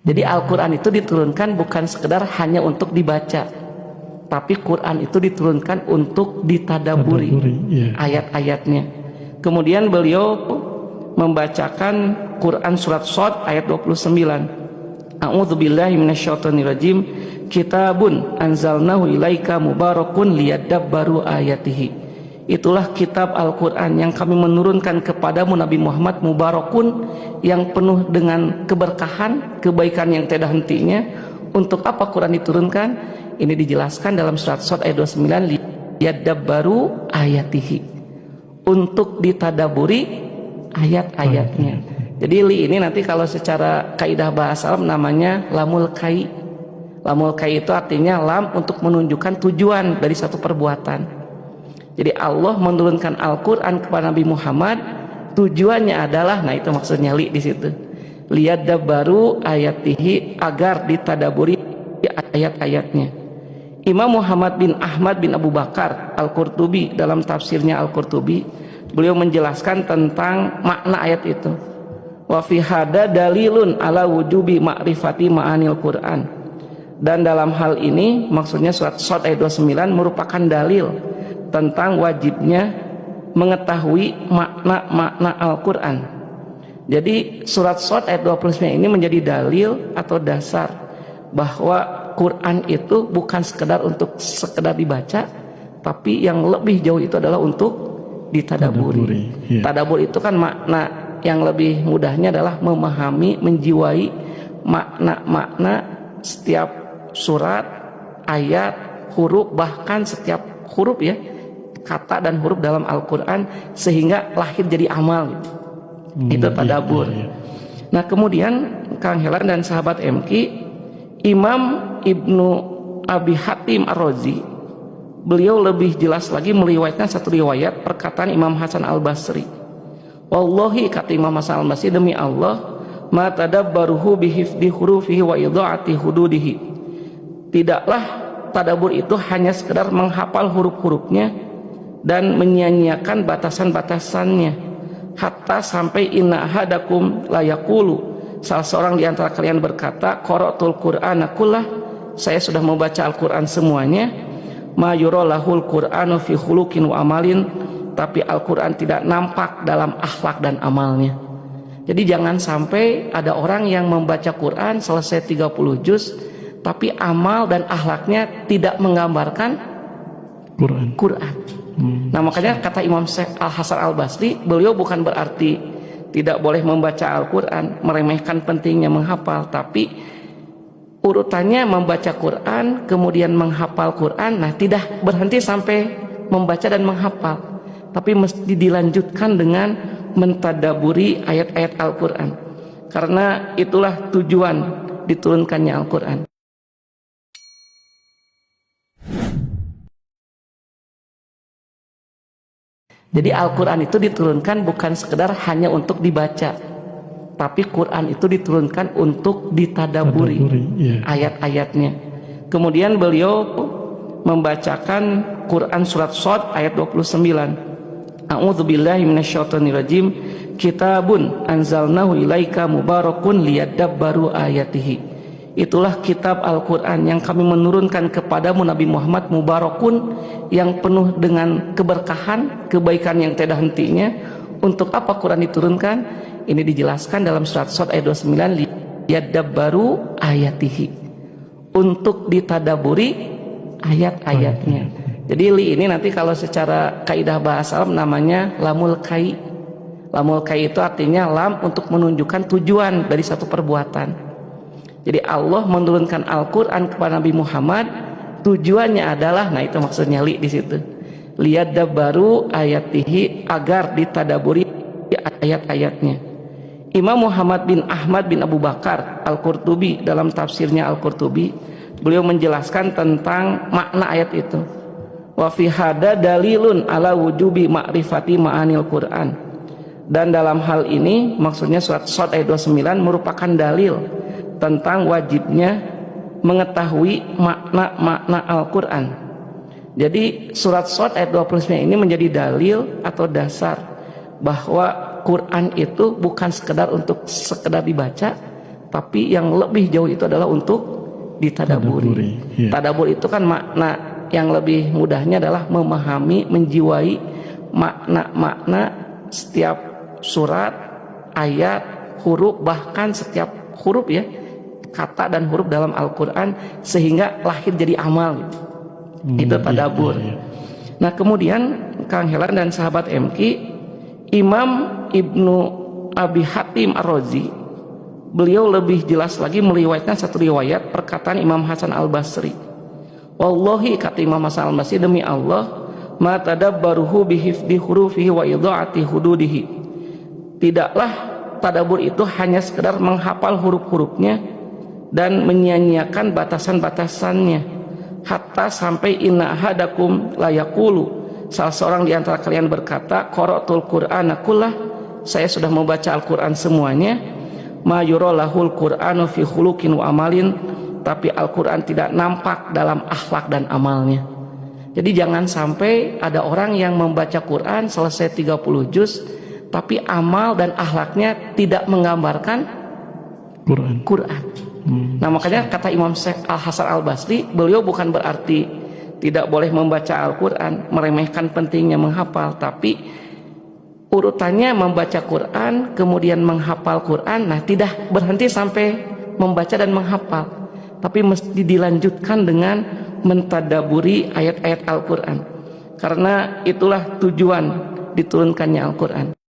Jadi Al-Quran itu diturunkan bukan sekedar hanya untuk dibaca, tapi Quran itu diturunkan untuk ditadaburi ayat-ayatnya. Kemudian beliau membacakan Quran surat Shad ayat 29. A'udzubillahi minasyaitonirrajim. Kitabun anzalnahu ilaika mubarakun liyadabbaru ayatihi. Itulah kitab Al-Quran yang kami menurunkan kepadamu Nabi Muhammad, mubarakun, yang penuh dengan keberkahan, kebaikan yang tiada hentinya. Untuk apa Quran diturunkan? Ini dijelaskan dalam surat Shad ayat 29, liyadabbaru ayatihi, untuk ditadaburi ayat-ayatnya. Jadi li ini nanti kalau secara kaidah bahasa Arab namanya lamul kai. Lamul kai itu artinya lam untuk menunjukkan tujuan dari satu perbuatan. Jadi Allah menurunkan Al-Quran kepada Nabi Muhammad, tujuannya adalah, nah itu maksudnya li di situ, liyadabbaru ayatihi, agar ditadaburi ayat-ayatnya. Imam Muhammad bin Ahmad bin Abu Bakar Al-Qurtubi dalam tafsirnya Al-Qurtubi, beliau menjelaskan tentang makna ayat itu. Wa fi hada dalilun ala wujubi ma'rifati ma'anil Quran. Dan dalam hal ini maksudnya surat Shad ayat 29 merupakan dalil tentang wajibnya mengetahui makna-makna Al-Quran. Jadi surat Shad ayat 29 ini menjadi dalil atau dasar bahwa Quran itu bukan sekedar dibaca, tapi yang lebih jauh itu adalah untuk ditadaburi. Tadabur itu kan makna yang lebih mudahnya adalah memahami, menjiwai makna-makna setiap surat, ayat, huruf, bahkan setiap huruf ya, kata dan huruf dalam Al-Quran, sehingga lahir jadi amal gitu. Itu tadabur. Nah kemudian Kang Helan dan sahabat MQ, Imam Ibnu Abi Hatim Ar-Razi, beliau lebih jelas lagi meriwayatkan satu riwayat perkataan Imam Hasan Al-Basri. Wallahi, kata Imam Hasan Al-Basri, demi Allah, ma tadabbaruhu bihifdi hurufihi wa idha'ati hududihi. Tidaklah tadabur itu hanya sekedar menghafal huruf-hurufnya dan menyia-nyiakan batasan-batasannya, hatta sampai inna ahadakum layaqulu, salah seorang di antara kalian berkata, qara'tul Qur'ana kullah, saya sudah membaca Al-Quran semuanya, ma yuralahul Qur'anu fi khuluqin wa amalin, tapi Al-Quran tidak nampak dalam akhlak dan amalnya. Jadi jangan sampai ada orang yang membaca Quran selesai 30 juz tapi amal dan akhlaknya tidak menggambarkan Quran. Nah makanya kata Imam Al-Hasan Al-Basri, beliau bukan berarti tidak boleh membaca Al-Quran, meremehkan pentingnya menghafal, tapi urutannya membaca Quran kemudian menghafal Quran. Nah tidak berhenti sampai membaca dan menghafal, tapi mesti dilanjutkan dengan mentadaburi ayat-ayat Al-Quran, karena itulah tujuan diturunkannya Al-Quran. Jadi Al-Quran itu diturunkan bukan sekedar hanya untuk dibaca, tapi Quran itu diturunkan untuk ditadaburi ayat-ayatnya. Kemudian beliau membacakan Quran surat Shad ayat 29. A'udzubillahi minasyaitonirrajim. Kitabun anzalnahu ilaika mubarakun liyadabbaru ayatihi. Itulah kitab Al-Quran yang kami menurunkan kepadamu Nabi Muhammad, mubarakun, yang penuh dengan keberkahan, kebaikan yang tiada hentinya. Untuk apa Quran diturunkan? Ini dijelaskan dalam surat Shad ayat 29, liyadabbaru ayatihi, untuk ditadaburi ayat-ayatnya. Jadi li ini nanti kalau secara kaidah bahasa Arab namanya lamul kai. Lamul kai itu artinya lam untuk menunjukkan tujuan dari satu perbuatan. Jadi Allah menurunkan Al-Quran kepada Nabi Muhammad, tujuannya adalah, nah itu maksudnya li di situ, liyadabbaru ayatihi, agar ditadaburi ayat-ayatnya. Imam Muhammad bin Ahmad bin Abu Bakar Al-Qurtubi dalam tafsirnya Al-Qurtubi, beliau menjelaskan tentang makna ayat itu. Wa fi hada dalilun ala wujubi ma'rifati ma'anil Quran. Dan dalam hal ini maksudnya surat Shad ayat 29 merupakan dalil tentang wajibnya mengetahui makna-makna Al-Quran. Jadi surat Shad ayat 29 ini menjadi dalil atau dasar bahwa Quran itu bukan sekedar dibaca, tapi yang lebih jauh itu adalah untuk ditadaburi. Ya. Tadabur itu kan makna yang lebih mudahnya adalah memahami, menjiwai makna-makna setiap surat, ayat, huruf, bahkan setiap huruf ya, kata dan huruf dalam Al-Quran, sehingga lahir jadi amal gitu. Itu tadabur. Nah kemudian Kang Helan dan sahabat MQ, Imam Ibnu Abi Hatim Ar-Razi, beliau lebih jelas lagi meriwayatkan satu riwayat perkataan Imam Hasan Al-Basri. Wallahi, kata Imam Hasan Al-Basri, demi Allah, ma tadabbaruhu bihifdi hurufihi wa idha'ati hududihi. Tidaklah tadabur itu hanya sekedar menghafal huruf-hurufnya dan menyia-nyiakan batasan-batasannya, hatta sampai inna ahadakum la yaqulu, salah seorang di antara kalian berkata, qara'tul qur'ana kullah, saya sudah membaca Al-Qur'an semuanya, ma yuralahul qur'anu fi khuluqin wa amalin, tapi Al-Qur'an tidak nampak dalam akhlak dan amalnya. Jadi jangan sampai ada orang yang membaca Quran selesai 30 juz tapi amal dan akhlaknya tidak menggambarkan Quran. Nah makanya kata Imam Al-Hasan Al-Basri, beliau bukan berarti tidak boleh membaca Al-Quran, meremehkan pentingnya menghafal, tapi urutannya membaca Quran kemudian menghafal Quran. Nah tidak berhenti sampai membaca dan menghafal, tapi mesti dilanjutkan dengan mentadaburi ayat-ayat Al-Quran, karena itulah tujuan diturunkannya Al-Quran.